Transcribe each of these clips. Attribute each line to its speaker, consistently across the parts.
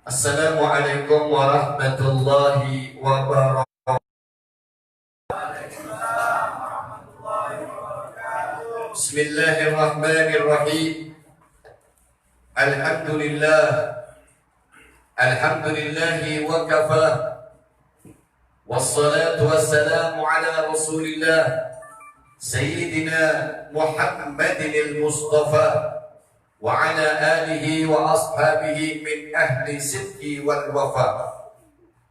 Speaker 1: Assalamualaikum warahmatullahi wabarakatuh. Bismillahirrahmanirrahim. Alhamdulillah. Alhamdulillahi wa kafa. Wassalatu wassalamu ala Rasulillah Sayyidina Muhammadin al-Mustafa wa ala alihi wa ashabihi min ahli sidqi wal wafa.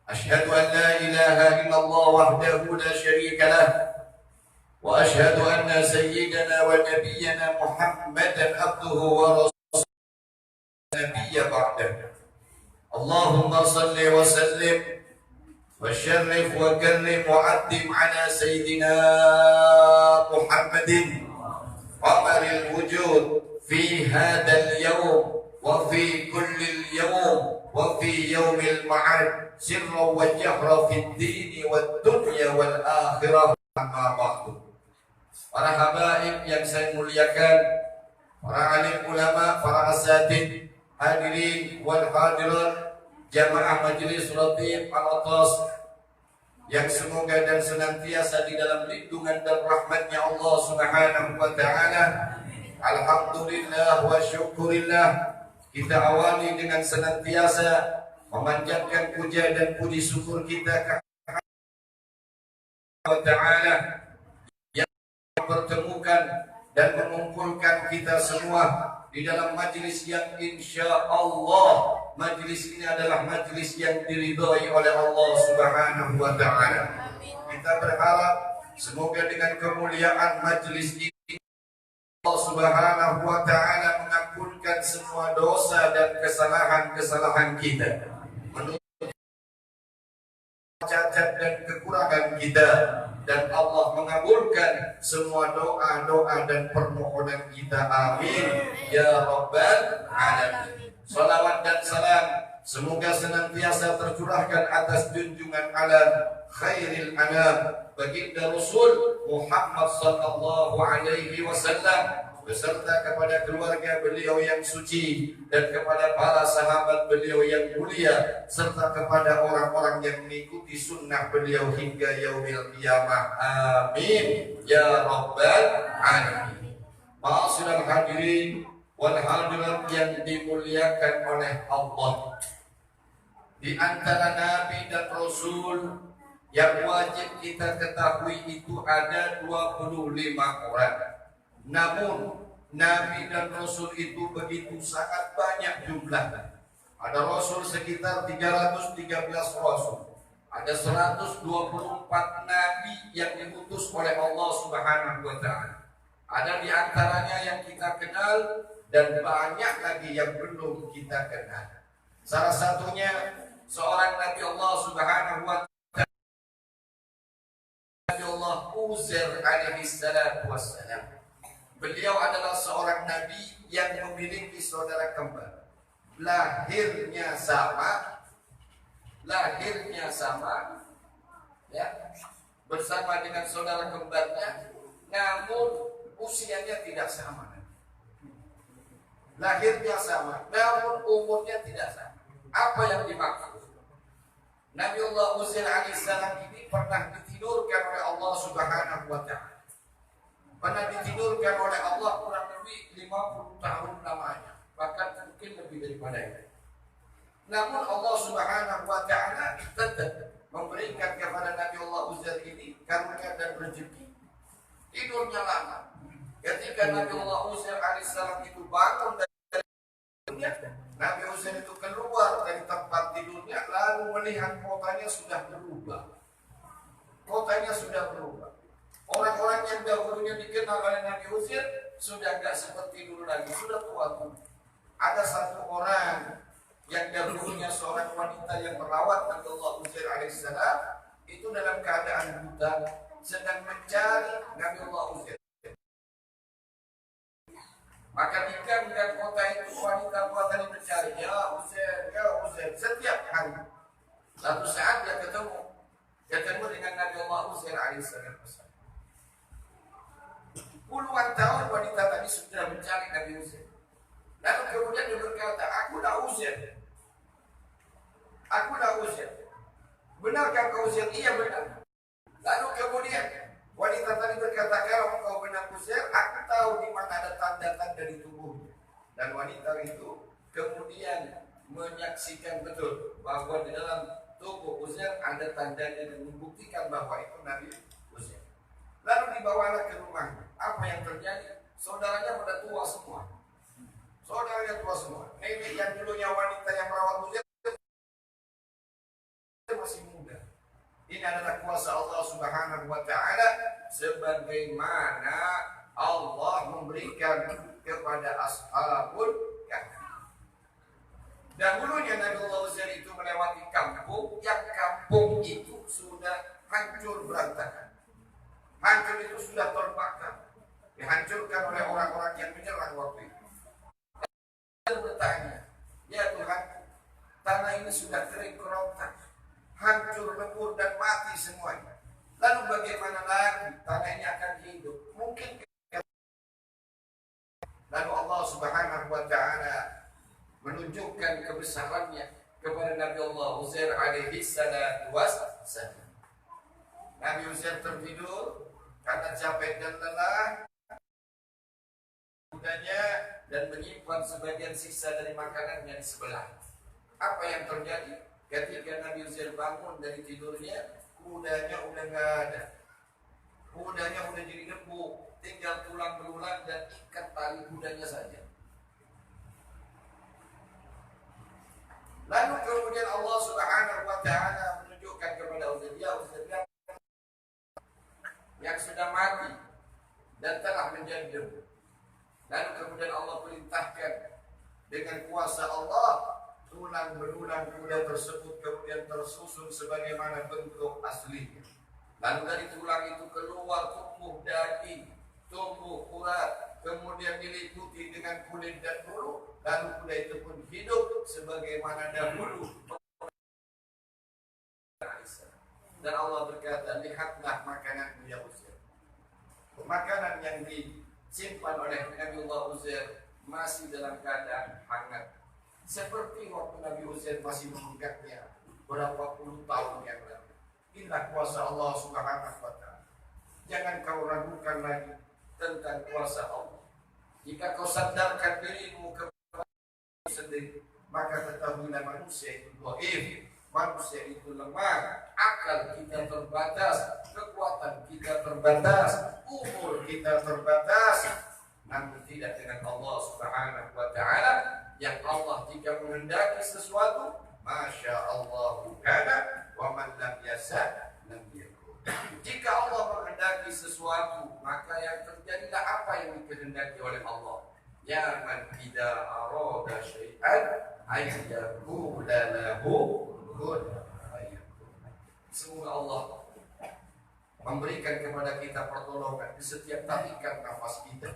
Speaker 1: Ashhadu an la ilaha illallah wahdahu la syarika lah wa ashhadu anna sayyidana wa nabiyyana Muhammadan abduhu wa rasuluhu nabiyya ba'dah. Allahumma salli wa sallim wa syarrif wa karrim wa addim ala sayyidina Muhammadin qamaril wujud في هذا اليوم وفي كل اليوم وفي يوم المعاد سرا وجهرا في الدين والدنيا والآخرة. أما بعد. Para habaib yang saya muliakan, para alim ulama, para asatid, hadirin wal hadirat, jamaah majelis Latif Al-Atas yang semoga dan senantiasa di dalam lindungan dan rahmatnya Allah Subhanahu wa ta'ala. Alhamdulillah wa syukurillah, kita awali dengan senantiasa memanjatkan puja dan puji syukur kita kepada Allah Ta'ala yang mempertemukan dan mengumpulkan kita semua di dalam majlis yang insya Allah majlis ini adalah majlis yang diridhai oleh Allah Subhanahu wa Ta'ala. Kita berharap semoga dengan kemuliaan majlis ini Allah Subhanahu wa ta'ala mengampunkan semua dosa dan kesalahan-kesalahan kita, menutup cacat dan kekurangan kita, dan Allah mengabulkan semua doa-doa dan permohonan kita. Amin ya rabbal alamin. Salawat dan salam semoga senantiasa tercurahkan atas junjungan alam khairil anam baginda Rasul Muhammad sallallahu alaihi wasallam beserta kepada keluarga beliau yang suci dan kepada para sahabat beliau yang mulia serta kepada orang-orang yang mengikuti sunnah beliau hingga yaumil qiyamah. Amin ya rabbal alamin. Ma'asyiral hadirin wal hadirat yang dimuliakan oleh Allah, di antara nabi dan rasul yang wajib kita ketahui itu ada 25 orang. Namun nabi dan rasul itu begitu sangat banyak jumlahnya. Ada rasul sekitar 313 rasul. Ada 124 nabi yang diutus oleh Allah Subhanahu wa ta'ala. Ada di antaranya yang kita kenal dan banyak lagi yang belum kita kenal. Salah satunya seorang Nabi Allah Subhanahu wa ta'ala, Nabi Allah Uzair alaihi salatu wassalam. Beliau adalah seorang nabi yang memiliki saudara kembar. Lahirnya sama, ya, bersama dengan saudara kembarnya, namun usianya tidak sama. Lahirnya sama, namun umurnya tidak sama. Apa yang dimaksud? Nabi Allah Uzair alaihissalam ini pernah ditidurkan oleh Allah Subhanahu wa ta'ala. Pernah ditidurkan oleh Allah kurang lebih 50 tahun lamanya, bahkan mungkin lebih daripada itu. Namun Allah Subhanahu wa ta'ala tetap memberikan kepada Nabi Allah Uzair ini karunia dan rezeki. Tidurnya lama. Ketika Nabi Allah Uzair alaihissalam itu bangun dari tidurnya, Nabi Uzair itu keluar dari tempat tidurnya lalu melihat kotanya sudah berubah. Orang-orang yang dahulunya dikenal oleh Nabi Uzair sudah tidak seperti dulu lagi, sudah tua. Ada satu orang yang dahulunya seorang wanita yang merawat Nabi Allah Uzair alaihissalam itu dalam keadaan buta, sedang mencari Nabi Allah Uzair. Maka diganggap kota itu wanita tadi mencari, ya Uzair, setiap hari. Satu saat dia ketemu dengan Nabi Allah Uzair alaihissalam. Puluhan tahun wanita tadi sudah mencari Nabi Uzair. Lalu kemudian dia berkata, aku dah Uzair. Aku dah usir. Benarkah kau usir? Iya benar. Lalu kemudian wanita tadi berkata, kalau engkau benar usir, aku tahu di mana ada tanda-tanda di tubuhnya. Dan wanita itu kemudian menyaksikan betul bahwa di dalam tubuh Uzair ada tandanya dan membuktikan bahwa itu Nabi Uzair. Lalu dibawalah ke rumahnya. Apa yang terjadi? Saudaranya pada tua semua. Saudaranya tua semua. Nenek yang dulunya wanita yang merawat Uzair masih muda. Ini adalah kuasa Allah Subhanahu wa taala, sebagaimana Allah memberikan kepada ashabul kahfi. Dahulunya Nabi Allah Uzair itu melewati kampung, yang kampung itu sudah hancur berantakan. Hancur itu sudah terbakar, dihancurkan oleh orang-orang yang menyerang waktu itu. Dia bertanya, ya Tuhan, tanah ini sudah kering kerontang, hancur lebur dan mati semuanya. Lalu bagaimana lagi tanah ini akan hidup? Mungkin. Lalu Allah Subhanahu wa taala menunjukkan kebesarannya kepada Nabi Allah Uzair alaihi salatu wassalam. Nabi Uzair tertidur karena capek dan lelah kudanya dan menyimpan sebagian sisa dari makanannya di sebelah. Apa yang terjadi? Ketika Nabi Uzair bangun dari tidurnya, kudanya udah nggak ada. Kudanya udah jadi debu, tinggal tulang belulang dan ikat tali kudanya saja. Lalu kemudian Allah Subhanahu wa taala menunjukkan kepada Uzair yang sudah mati dan telah menjadi debu. Lalu kemudian Allah perintahkan dengan kuasa Allah, tulang belulang kuda tersebut kemudian tersusun sebagaimana bentuk aslinya. Lalu dari tulang itu keluar tumbuh daging, tumbuh urat, kemudian diliputi dengan kulit dan bulu. Lalu kuda itu pun hidup sebagaimana dahulu. Dan Allah berkata, lihatlah makanan ya Uzair. Makanan yang disimpan oleh Nabi Allah Uzair masih dalam keadaan hangat, seperti waktu Nabi Uzair masih mengingatnya berapa puluh tahun yang lalu. Inilah kuasa Allah Subhanahu wa taala. Jangan kau ragukan lagi tentang kuasa Allah. Jika kau sandarkan dirimu kepada sendiri, maka ketahuilah manusia itu dhaif, manusia itu lemah, akal kita terbatas, kekuatan kita terbatas, umur kita terbatas. Namun tidak dengan Allah Subhanahu wa taala, yang Allah jika menghendaki sesuatu, masya Allah kana wa man lam yasha lam yakun. Jika Allah menghendaki sesuatu, maka yang terjadilah apa yang dikehendaki oleh Allah. Ya man idza arada syai'an ayyakula lahu kun fayakun. Semoga Allah memberikan kepada kita pertolongan di setiap tarikan nafas kita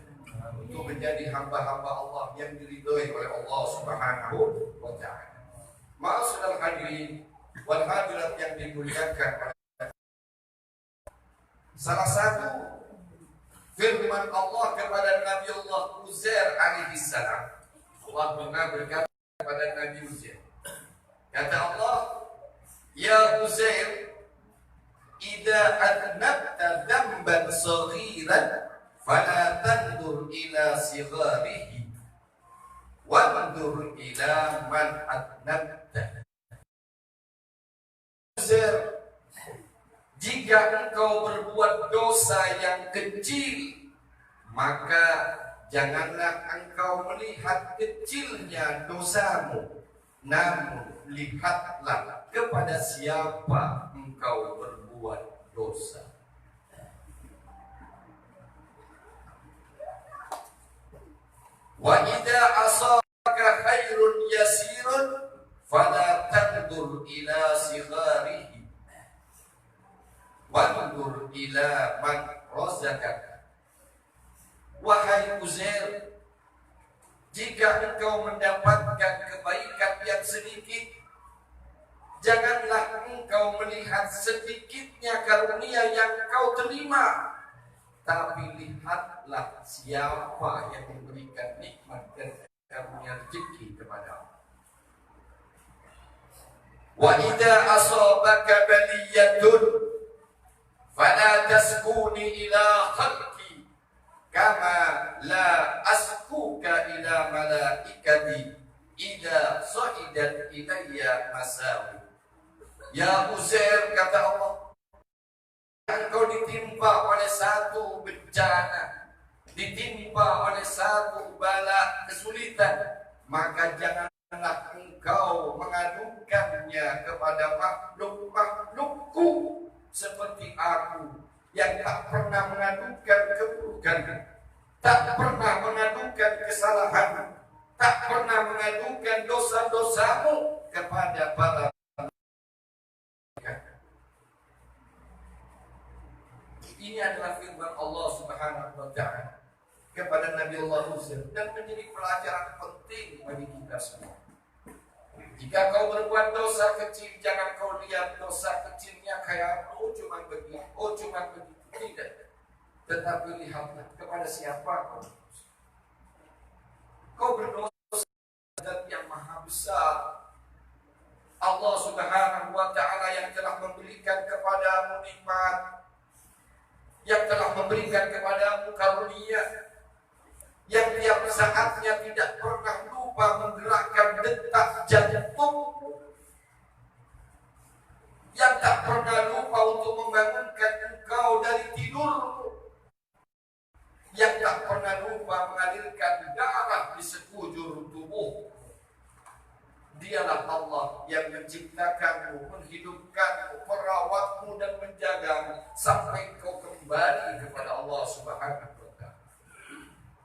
Speaker 1: untuk menjadi hamba-hamba Allah yang diridhoi oleh Allah Subhanahu wa taala. Ma'asyiral hadirin wal hadirat yang dimuliakan, salah satu firman Allah kepada Nabi Allah Uzair alaihi salam, Allah berkata kepada Nabi Uzair, kata Allah, ya Uzair, idza adnabta dhanban saghiran fala tandur ila sigharihi wandur ila man adnabta. Uzair, jika engkau berbuat dosa yang kecil, maka janganlah engkau melihat kecilnya dosamu, namun lihatlah kepada siapa engkau berbuat dosa. Wa idza asabaka khairun yasirun fala tandur ila sigharihi wandur ila man razaqaka. Wahai Uzair, jika engkau mendapatkan kebaikan yang sedikit, janganlah engkau melihat sedikitnya karunia yang kau terima, tapi lihatlah siapa yang memberikan nikmat dan karunia rezeki kepadamu. Wa idza asabaka baliyatun fala taskuni ila khalqi kama la askuka ila malaikati idza sa'idat ilayya masawi. Ya Uzair, kata Allah, engkau ditimpa oleh satu bencana, ditimpa oleh satu bala kesulitan, maka janganlah engkau mengadukannya kepada makhluk-makhlukku seperti aku yang tak pernah mengadukan keburukan, tak pernah mengadukan kesalahan, tak pernah mengadukan dosa-dosamu kepada para. Ini adalah firman Allah Subhanahu wa Ta'ala kepada Nabi Allah Uzair dan menjadi pelajaran penting bagi kita semua. Jika kau berbuat dosa kecil, jangan kau lihat dosa kecilnya kayak cuma begini, cuma begitu. Tidak. Tetapi lihatlah kepada siapa kau. Kau berdosa dan yang maha besar, Allah Subhanahu wa Ta'ala yang telah memberikan kepadamu nikmat, yang telah memberikan kepadamu karunia, yang tiap saatnya tidak pernah lupa menggerakkan detak jantung, yang tak pernah lupa untuk membangunkan engkau dari tidurmu, yang tak pernah lupa mengalirkan darah di sekujur tubuh. Dialah Allah yang menciptakanmu, menghidupkanmu, merawatmu dan menjagamu sampai kau kembali kepada Allah Subhanahu wa Ta'ala.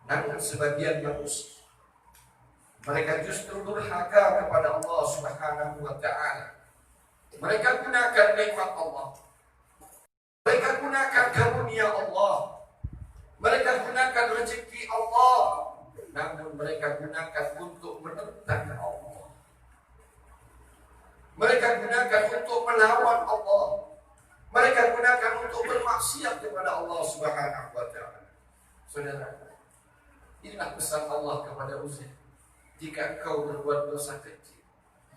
Speaker 1: Namun sebagian manusia, mereka justru durhaka kepada Allah Subhanahu wa Ta'ala. Mereka gunakan nikmat Allah, mereka gunakan karunia Allah, mereka gunakan rezeki Allah, namun mereka gunakan untuk menentang Allah. Mereka gunakan untuk melawan Allah. Mereka gunakan untuk bermaksiat kepada Allah Subhanahu wa Ta'ala. Saudara, inilah pesan Allah kepada Uzair. Jika engkau berbuat dosa kecil,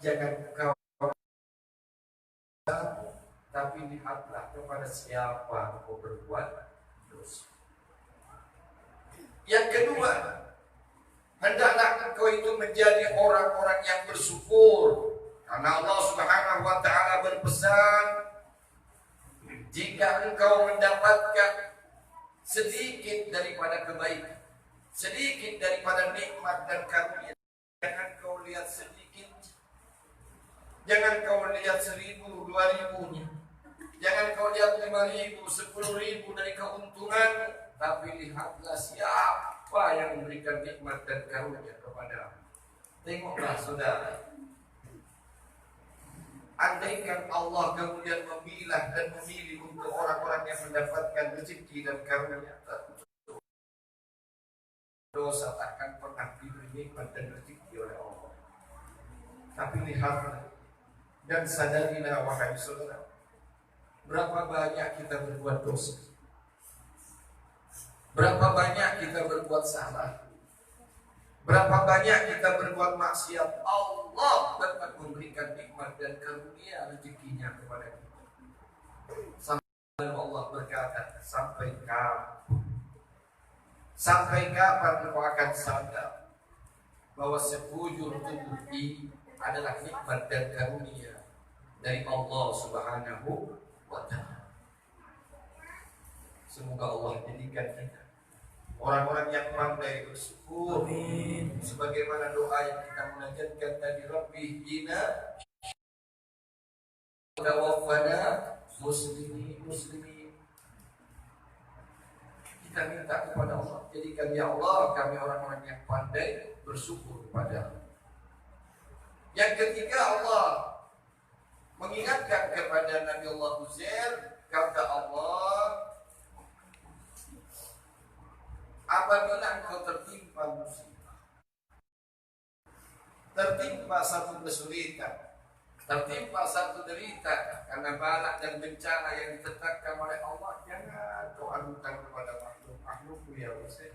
Speaker 1: jangan engkau, tapi lihatlah kepada siapa engkau berbuat dosa. Yang kedua, hendaklah engkau itu menjadi orang-orang yang bersyukur. Karena Allah Subhanahu wa Ta'ala berpesan, jika engkau mendapatkan sedikit daripada kebaikan, sedikit daripada nikmat dan karunia, jangan kau lihat sedikit, jangan kau lihat 1.000, 2.000-nya, jangan kau lihat 5.000, 10.000 dari keuntungan, tapi lihatlah siapa yang memberikan nikmat dan karunia kepada. Tengoklah saudara, andaikan Allah kemudian memilah dan memilih untuk orang-orang yang mendapatkan rezeki dan karunia, dosa takkan pernah diberi nikmat dan rezeki oleh Allah. Tapi lihatlah dan sadarilah wahai saudara, berapa banyak kita berbuat dosa, berapa banyak kita berbuat salah, berapa banyak kita berbuat maksiat. Allah dapat memberikan nikmat dan karunia rezekinya kepada kita. Sampai Allah berkata, sampai kapan engkau akan sadar bahwa sekujur tubuh ini adalah nikmat dan karunia dari Allah Subhanahu wa Ta'ala. Semoga Allah jadikan kita orang-orang yang pandai bersyukur. Amin. Sebagaimana doa yang kita munajatkan tadi, Rabbi hina tawaffana muslimin. Kita minta kepada Allah, jadikan ya Allah kami orang-orang yang pandai bersyukur kepada. Yang ketiga, Allah mengingatkan kepada Nabi Allah Uzair, kata Allah, apabila engkau tertimpa musibah, tertimpa satu kesulitan, tertimpa satu derita karena balak dan bencana yang ditetapkan oleh Allah, jangan kau adukan kepada makhluk-makhlukku ya Uzair.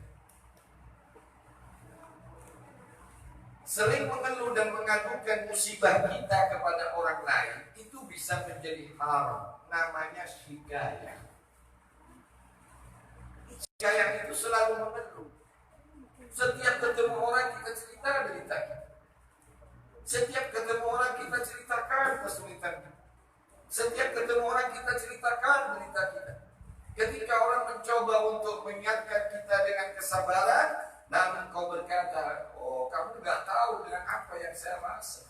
Speaker 1: Sering mengeluh dan mengadukan musibah kita kepada orang lain itu bisa menjadi haram. Namanya syikayah. Syikayah itu selalu mengeluh. Setiap ketemu orang kita cerita derita kita. Setiap ketemu orang kita ceritakan kesulitan kita. Setiap ketemu orang kita ceritakan derita kita. Ketika orang mencoba untuk mengingatkan kita dengan kesabaran, namun kau berkata, oh kamu tidak tahu dengan apa yang saya rasa.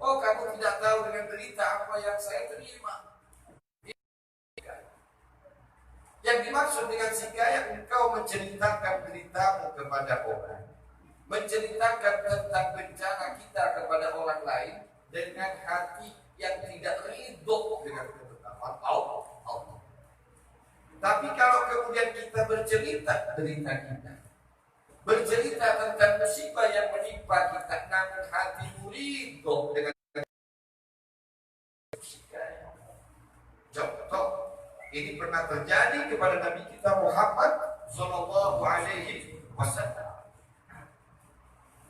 Speaker 1: Oh kamu tidak tahu dengan derita apa yang saya terima. Yang dimaksud dengan sikayah, engkau menceritakan deritamu kepada orang, menceritakan tentang bencana kita kepada orang lain dengan hati yang tidak ridho dengan ketetapan Allah. Tapi kalau kemudian kita bercerita derita kita, bercerita tentang musibah yang menimpa kita, namun hati ridho dengan sikayah. Contoh, ini pernah terjadi kepada Nabi kita Muhammad Sallallahu Alaihi Wasallam.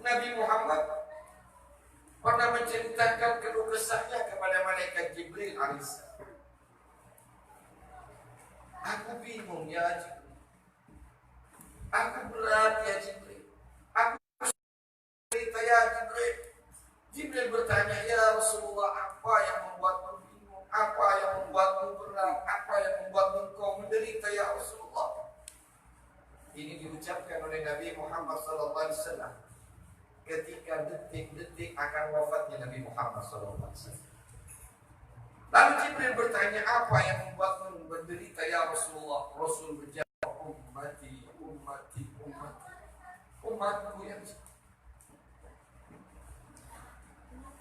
Speaker 1: Nabi Muhammad pernah menceritakan keluh kesahnya kepada malaikat Jibril alaihissalam. Aku bingung ya Jibril, aku berat ya Jibril, aku cerita ya Jibril. Jibril bertanya, ya Rasulullah, apa yang membuatmu bingung, apa yang membuatmu berat, apa yang membuatmu kau menderita ya Rasulullah. Ini diucapkan oleh Nabi Muhammad SAW ketika detik-detik akan wafatnya Nabi Muhammad SAW. Lalu Jibril bertanya, apa yang membuatmu menderita ya Rasulullah? Rasul menjawab, ummati, ummati, ummati. Umatku yang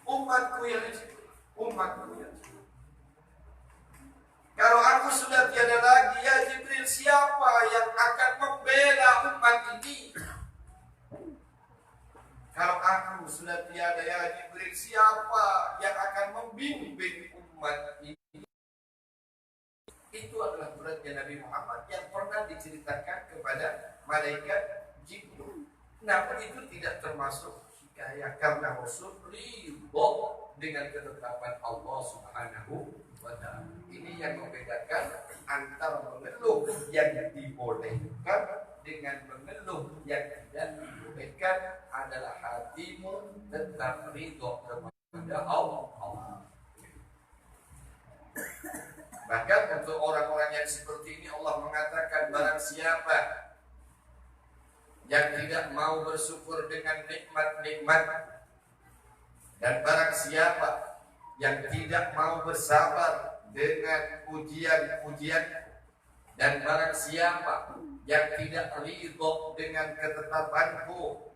Speaker 1: umatku yang umatku yang. Kalau aku sudah tiada lagi ya Jibril, siapa yang akan membela umat ini? Kalau aku sudah tiada ya Jibril, siapa yang akan membimbing umat ini? Itu adalah beratnya Nabi Muhammad yang pernah diceritakan kepada malaikat Jibril. Namun itu tidak termasuk hikayah karena Rasul ridho dengan ketetapan Allah Subhanahu wa Ta'ala. Ini yang membedakan antara mengeluh yang dibolehkan dengan mengeluh yang tidak dibolehkan adalah hatimu tetap ridho kepada Allah. Bahkan untuk orang-orang yang seperti ini Allah mengatakan, barang siapa yang tidak mau bersyukur dengan nikmat-nikmat, dan barang siapa yang tidak mau bersabar dengan ujian-ujian, dan barang siapa yang tidak ridho dengan ketetapanku,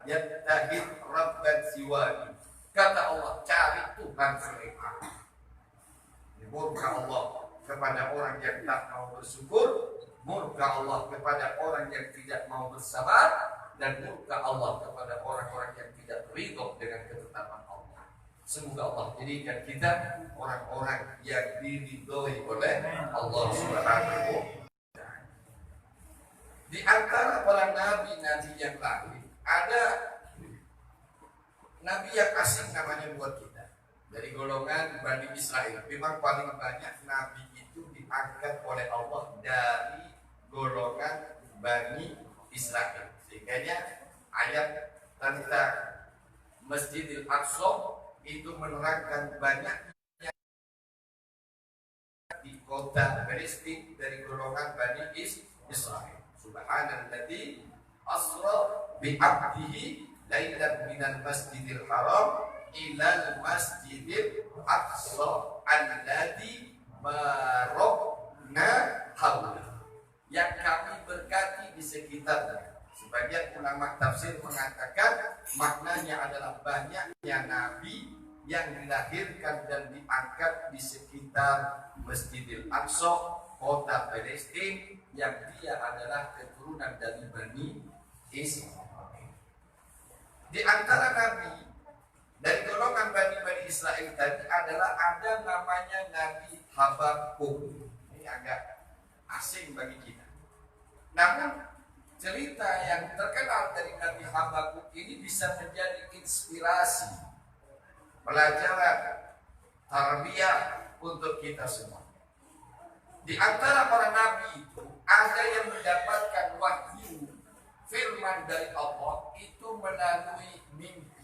Speaker 1: yattahid rabban siwani, kata Allah, cari Tuhan selain aku. Murka Allah kepada orang yang tak mau bersyukur, murka Allah kepada orang yang tidak mau bersabar, dan murka Allah kepada orang-orang yang tidak ridho dengan ketetapan Allah. Semoga Allah jadikan kita orang-orang yang diridhoi oleh Allah Subhanahu wa Ta'ala. Di antara para nabi-nabi yang lain, ada nabi yang asing namanya buat kita. Dari golongan Bani Israel. Memang paling banyak nabi itu diangkat oleh Allah dari golongan Bani Israel. Sehingga ayat tentang Masjidil Aqsa itu menerangkan banyak di kota Palestina dari golongan Bani Israel. Subhanalladzi asra bi 'abdihi lailan minal masjidil haram ilal masjidil aqsa alladzi barakna hawla, yang kami berkati di sekitarnya. Sebagian ulama tafsir mengatakan maknanya adalah banyaknya nabi yang dilahirkan dan diangkat di sekitar Masjidil Aqsa, kota Palestina, yang dia adalah keturunan dari Bani Israel. Di antara nabi dari golongan Bani Israel tadi adalah ada namanya Nabi Habakuk. Ini agak asing bagi kita. Namun cerita yang terkenal dari Nabi Habakuk ini bisa menjadi inspirasi, pelajaran, tarbiyah untuk kita semua. Di antara para nabi itu ada yang mendapatkan wahyu firman dari Allah itu melalui mimpi.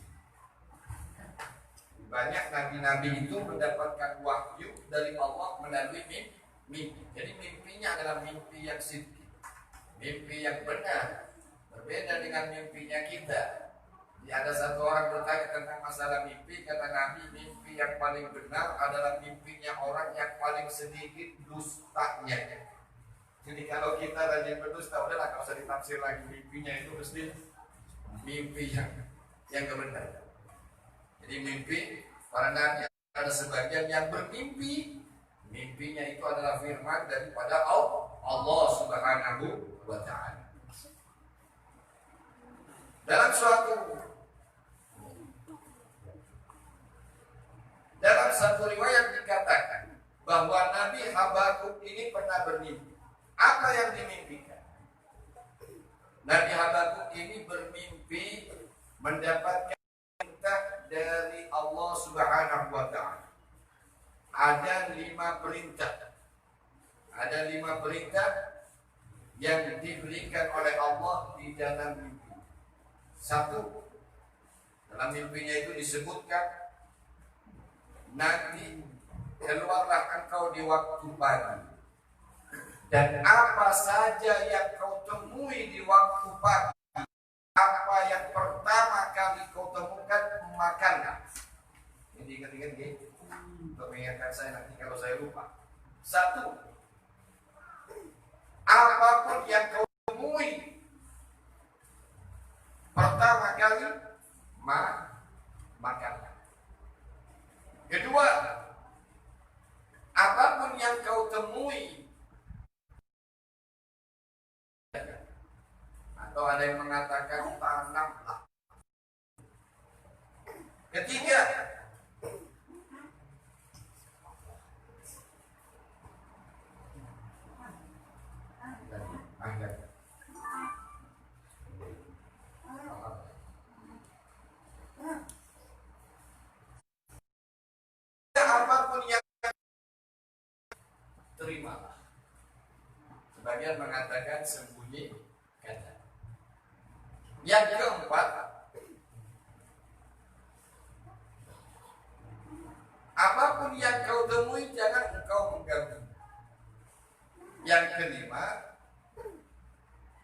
Speaker 1: Banyak nabi-nabi itu mendapatkan wahyu dari Allah melalui mimpi. Jadi mimpinya adalah mimpi yang sidqi, mimpi yang benar, berbeda dengan mimpinya kita. Ada satu orang bertanya tentang masalah mimpi, kata Nabi, mimpi yang paling benar adalah mimpinya orang yang paling sedikit dustanya. Jadi kalau kita rajin berdusta, udahlah gak usah ditafsir lagi, mimpinya itu mesti mimpi yang benar. Jadi mimpi para nabi ada sebagian yang bermimpi, mimpinya itu adalah firman daripada Allah Subhanahu wa Ta'ala. Dalam satu riwayat dikatakan bahwa Nabi Habakuk ini pernah bermimpi. Apa yang dimimpikan? Nabi Habakuk ini bermimpi mendapatkan perintah dari Allah Subhanahu wa Ta'ala. Ada 5 perintah. Ada 5 perintah yang diberikan oleh Allah di dalam mimpi. 1, dalam mimpinya itu disebutkan, nanti keluarlah engkau di waktu pagi, dan apa saja yang kau temui di waktu pagi, apa yang pertama kali kau temukan, makanlah. Ini diingat-ingat gitu, untuk mengingatkan saya nanti kalau saya lupa. 1, apapun yang kau temui pertama kali, makanlah. 2, apapun yang kau temui, atau ada yang mengatakan tanamlah. 3, apapun yang terimalah. Sebagian mengatakan sembunyi kata. Yang 4, apapun yang kau temui jangan engkau mengganggu. Yang 5,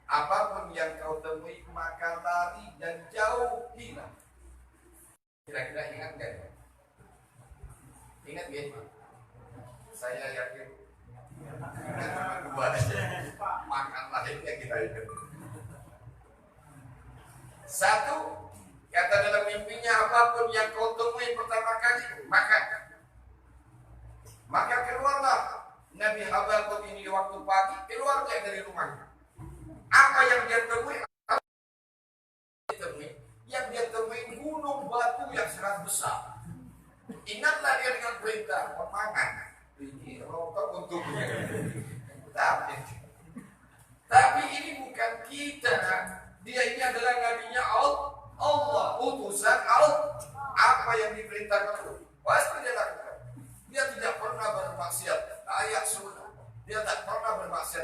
Speaker 1: apapun yang kau temui maka lari dan jauhilah. Kira-kira ingat gak? Ingat gak? Saya yakin ingat cuma 2 aja. Makanlah itu yang kita ingat. 1, kata dalam mimpinya, apapun yang kau temui pertama kali, makan. Maka keluarlah Nabi Habakuk ini di waktu pagi, keluar dia dari rumahnya. Apa yang dia temui? Yang dia temui gunung batu yang sangat besar. Ingatlah dia dengan perintah pemakan. Ini rokok untuknya. Tapi ini bukan kita. Dia ini adalah nabinya Allah, utusan Allah. Apa yang diperintahkan pasti dia lakukan. Dia tidak pernah bermaksiat. Ayat sunnah. Dia tak pernah bermaksiat.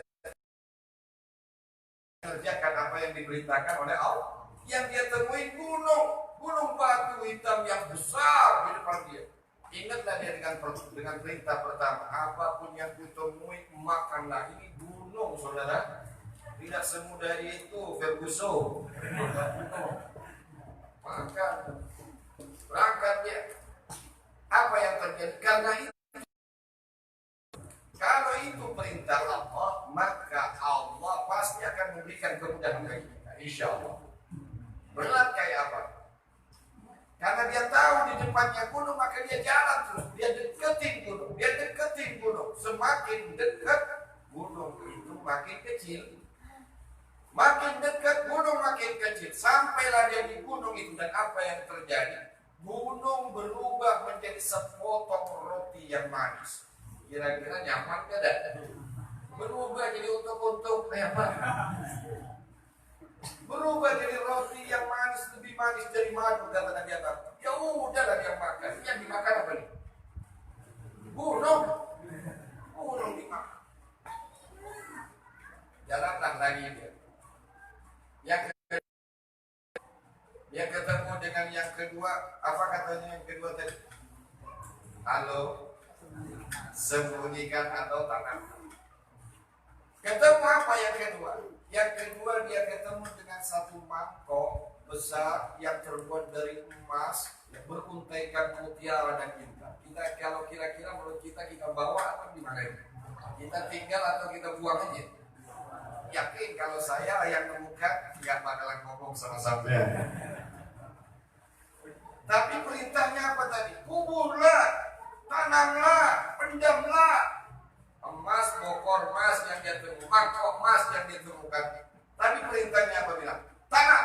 Speaker 1: Kerjakan apa yang diperintahkan oleh Allah. Yang dia temui gunung batu hitam yang besar di depan dia. Ingatlah dia dengan perintah pertama, apapun yang kutemui makanlah. Ini gunung, saudara. Tidak semudah itu, Ferguson. Makan. Berangkat dia. Apa yang terjadi? Karena itu, kalau itu perintah Allah, maka Allah pasti akan memberikan kemudahan bagi kita, insya Allah. Berat kayak apa? Karena dia tahu di depannya gunung, maka dia jalan terus. Dia deketin gunung. Semakin dekat gunung itu makin kecil. Makin dekat gunung makin kecil. Sampailah dia di gunung itu, dan apa yang terjadi? Gunung berubah menjadi sepotong roti yang manis. Kira-kira nyaman gak? Berubah jadi untuk apa? berubah jadi roti yang manis, lebih manis dari madu, kata Nabi Adam. Ya udahlah dia makan. Yang dimakan apa nih? Burung dimakan. Jalanlah lagi dia. Yang ketemu dengan yang kedua, apa katanya yang kedua tadi? Halo, sembunyikan atau tanam. Ketemu apa yang kedua? Yang kedua dia ketemu dengan satu mangkok besar yang terbuat dari emas yang beruntaikan mutiara dan intan. Kita kalau kira-kira menurut kita bawa atau gimana? Kita tinggal atau kita buang aja? Yakin kalau saya yang nemukan nggak bakalan ngomong sama sampean. Tapi perintahnya apa tadi? Kuburlah, tanamlah, pendamlah. Emas, bokor emas yang dia temukan, mangkok emas yang dia temukan. Tapi perintahnya apa bilang? Tanam.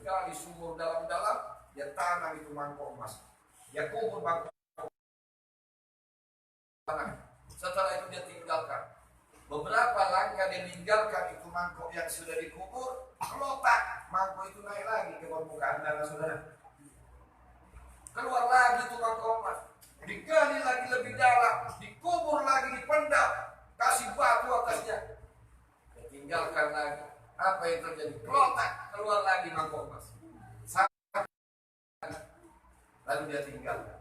Speaker 1: Gali sumur dalam-dalam, dia tanam itu mangkok emas. Dia kubur mangkok tanam. Setelah itu dia tinggalkan. Beberapa langkah dia tinggalkan itu mangkok yang sudah dikubur, kelotak. Mangkok itu naik lagi ke permukaan tanah, saudara. Keluar lagi itu mangkok emas. Digali lagi lebih dalam, dikubur lagi, dipendam, kasih batu atasnya. Dia tinggalkan lagi. Apa yang terjadi? Kelotak, keluar lagi mangkok emas. Lalu dia tinggalkan.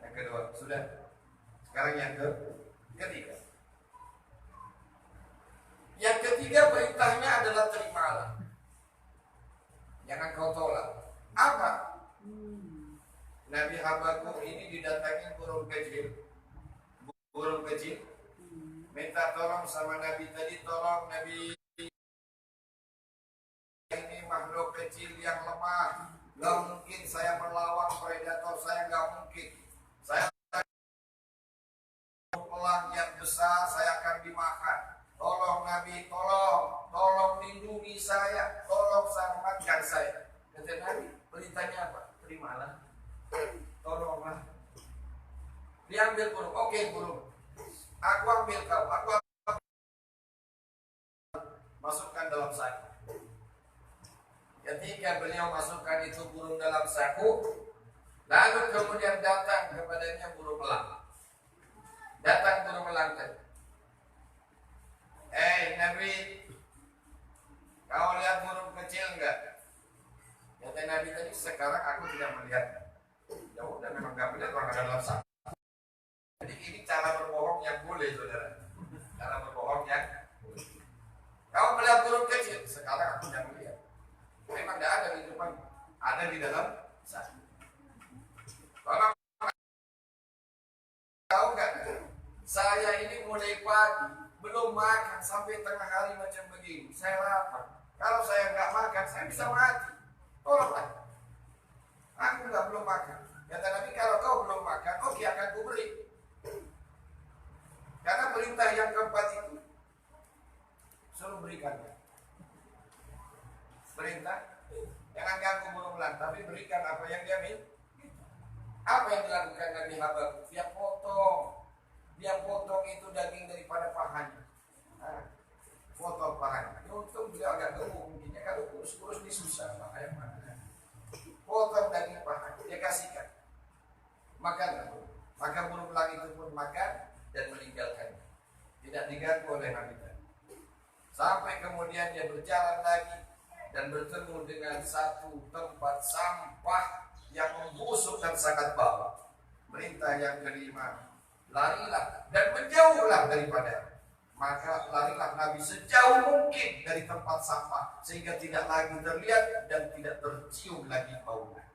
Speaker 1: Yang kedua, sudah. Sekarang yang ketiga. Yang ketiga perintahnya adalah terimalah. Jangan kau tolak. Apa? Nabi Habakuk ini didatangi burung kecil. Burung kecil minta tolong sama Nabi tadi, tolong Nabi, ini makhluk kecil yang lemah. Gak mungkin saya melawan predator, saya gak mungkin. Saya pelang yang besar, saya akan dimakan. Tolong Nabi, tolong lindungi saya, tolong selamatkan saya. Kata Nabi, perintahnya apa? Terimalah, tolonglah. Diambil burung, oke burung, aku ambil kau, aku masukkan dalam saku. Ketika beliau masukkan itu burung dalam saku, lalu kemudian datang kepadanya burung elang. Datang burung elang tadi. Nabi, kau lihat burung kecil enggak? Kata Nabi tadi, sekarang aku tidak melihat. Ya udah, memang enggak melihat orang ada dalam saku. Jadi ini cara berbohong yang boleh, saudara. Cara berbohong yang boleh. Kau melihat burung kecil, sekarang aku tidak melihat. Memang tidak ada di depan, ada di dalam saku. Kalau tahu nggak? Saya ini mulai pagi belum makan sampai tengah hari macam begini. Saya lapar. Kalau saya nggak makan, saya bisa mati. Tolonglah. Aku belum makan. Kata Nabi, kalau kau belum makan, oke, akan kuberi. Karena perintah yang keempat itu suruh berikannya. Perintah, jangan ganggu burung elang, tapi berikan apa yang dia minta. Apa yang dilakukan Nabi Habakuk? Dia potong itu daging daripada pahanya. Potong pahanya. Untung dia agak gemuk, mungkinnya kalau kurus-kurus ini susah, makanya mana. Potong daging pahanya, dia kasihkan. Makan. Maka burung elang itu pun makan dan meninggalkannya. Tidak diganggu oleh Nabi tadi. Sampai kemudian dia berjalan lagi dan bertemu dengan satu tempat sampah yang membusuk dan sangat bau. Perintah yang kelima, larilah dan menjauhlah daripada. Maka larilah Nabi sejauh mungkin dari tempat sampah sehingga tidak lagi terlihat dan tidak tercium lagi baunya.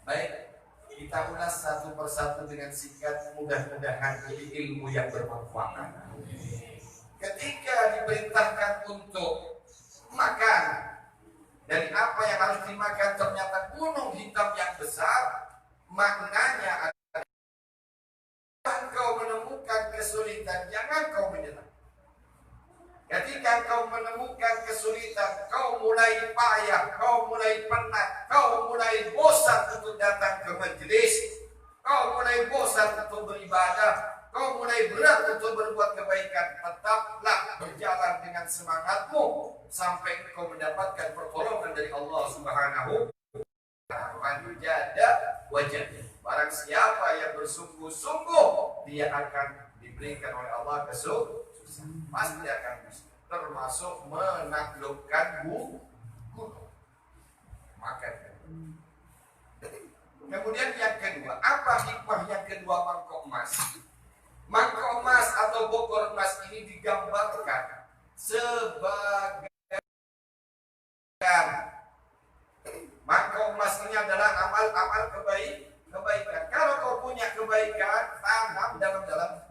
Speaker 1: Baik, kita ulas satu persatu dengan singkat, mudah-mudahan jadi ilmu yang bermanfaat. Ketika diperintahkan untuk makan, dari apa yang harus dimakan ternyata gunung hitam yang besar, maknanya adalah kau menemukan kesulitan, jangan kau menyerah. Ketika kau menemukan kesulitan, kau mulai payah, kau mulai penat, kau mulai bosan untuk datang ke majelis, kau mulai bosan untuk beribadah, kau mulai berat untuk berbuat kebaikan, tetaplah berjalan dengan semangatmu. sampai engkau mendapatkan pertolongan dari Allah Subhanahu man yujada wajah. Barang siapa yang bersungguh-sungguh, dia akan diberikan oleh Allah kesuksesan. Pasti akan bisa. Termasuk menaklukkan gunung. Makan. Kemudian yang kedua, apa hikmah yang kedua mangkok emas? Mangkok emas atau bokor emas ini digambarkan sebagai mangkok emas ini adalah amal-amal kebaikan. Kalau kau punya kebaikan, tanam dalam-dalam.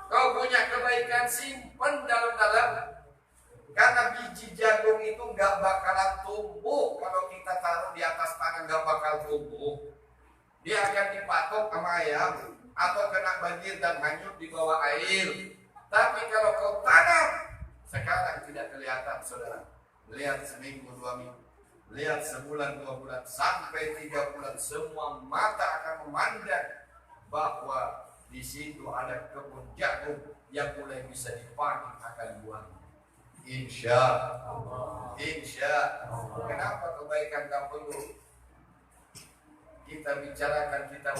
Speaker 1: Kau punya kebaikan, simpan dalam-dalam. Karena biji jagung itu nggak bakalan tumbuh kalau kita taruh di atas tanah, nggak bakal tumbuh. Dia akan dipatok sama ayam atau kena banjir dan hanyut di bawah air. Tapi kalau kau tanam, sekarang tidak kelihatan, saudara. Lihat seminggu, 2 minggu, lihat sebulan, 2 bulan, sampai 3 bulan, semua mata akan memandang bahwa di situ ada kebun jagung yang mulai bisa dipanen akan buah. Insya Allah. Insya Allah. Kenapa kebaikan tak perlu kita bicarakan, kita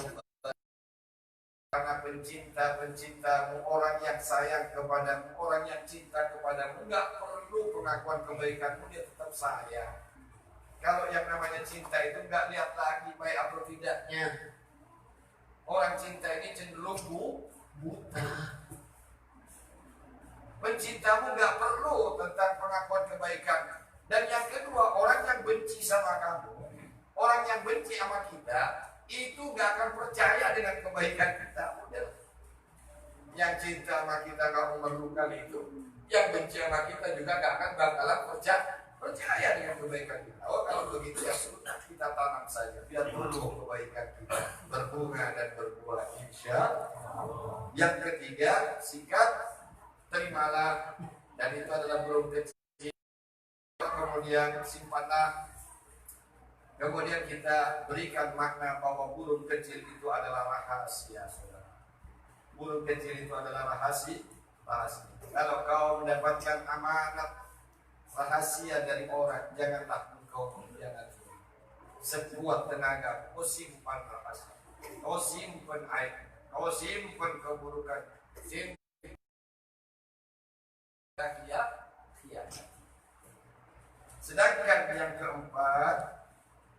Speaker 1: karena pencinta-pencintamu, orang yang sayang kepadamu, orang yang cinta kepadamu, nggak perlu pengakuan kebaikanmu, dia tetap sayang. Kalau yang namanya cinta itu nggak lihat lagi baik atau tidaknya. Orang cinta ini cenderung buta. Pencintamu nggak perlu tentang pengakuan kebaikan. Dan yang kedua, orang yang benci sama kamu, orang yang benci sama kita, itu nggak akan percaya dengan kebaikan kita. Udah. Yang cinta sama kita nggak memerlukan itu. Yang benci sama kita juga nggak akan bakalan percaya dengan kebaikan kita. Oh, kalau begitu ya sudah, kita tanam saja. Biar tumbuh kebaikan kita, berbunga dan berbuah. Insya Allah. Yang ketiga, sikat. Terimalah, dan itu adalah burung kecil. Kemudian simpanlah. Kemudian kita berikan makna bahwa burung kecil itu adalah rahasia, saudara. Burung kecil itu adalah rahasia. Kalau kau mendapatkan amanat rahasia dari orang, janganlah engkau mengkhianati. Sekuat tenaga, kau simpan rahasia, kau simpan aib, kau simpan keburukan, Sedangkan yang keempat,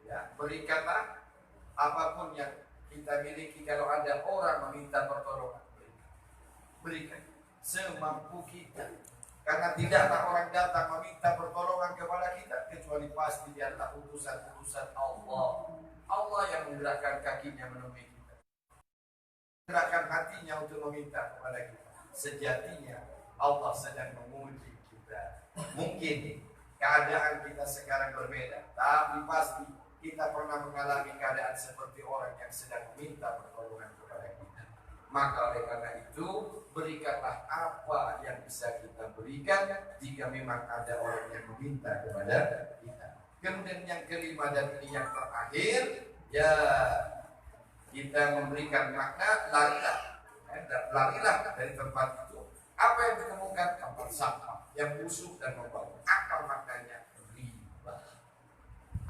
Speaker 1: ya, berikanlah apapun yang kita miliki. Kalau ada orang meminta pertolongan, berikan semampu kita. Karena tidaklah orang datang meminta pertolongan kepada kita kecuali pasti dia adalah utusan-utusan Allah. Allah yang menggerakkan kakinya menemui kita, menggerakkan hatinya untuk meminta kepada kita. Sejatinya Allah sedang menguji kita. Mungkin keadaan kita sekarang berbeda, tapi pasti kita pernah mengalami keadaan seperti orang yang sedang meminta pertolongan kepada kita. Maka oleh karena itu, berikanlah apa yang bisa kita berikan jika memang ada orang yang meminta kepada kita. Kemudian yang kelima dan ini yang terakhir, ya, kita memberikan makna larilah dari tempat itu. Apa yang ditemukan? Tempat sampah yang busuk dan membau. Apa maknanya? Riba.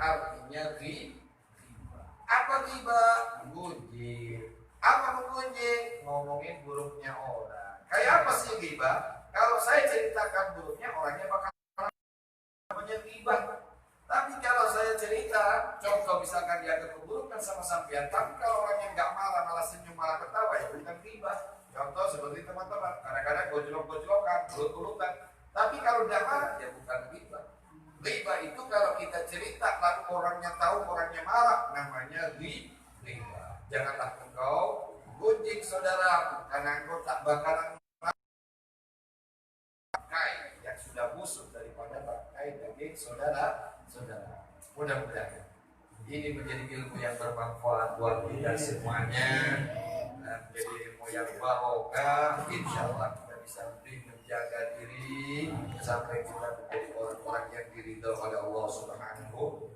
Speaker 1: Artinya riba. Apa riba? Menggunjing. Apa menggunjing? Ngomongin buruknya orang. Kayak apa sih riba? Kalau saya ceritakan buruknya, orangnya bakal namanya riba. Tapi kalau saya cerita, contoh misalkan dia keburukan sama sampean, tapi kalau orangnya nggak marah, malah senyum, malah ketawa, ya bukan riba. Contoh seperti teman-teman, kadang-kadang gojlok-gojlokan, urut-urutan. Tapi kalau tidak marah, ya bukan riba. Riba itu kalau kita cerita, lalu orangnya tahu, orangnya marah, namanya riba. Janganlah engkau gunjing saudara, karena engkau tak bakalan bangkai yang sudah busuk daripada bangkai daging saudara. Mudah-mudahan ini menjadi ilmu yang bermanfaat buat kita semuanya. Jadi ilmu yang barokah, insya Allah kita bisa lebih menjaga diri sampai kita menjadi orang-orang yang diridhoi oleh Allah Subhanahu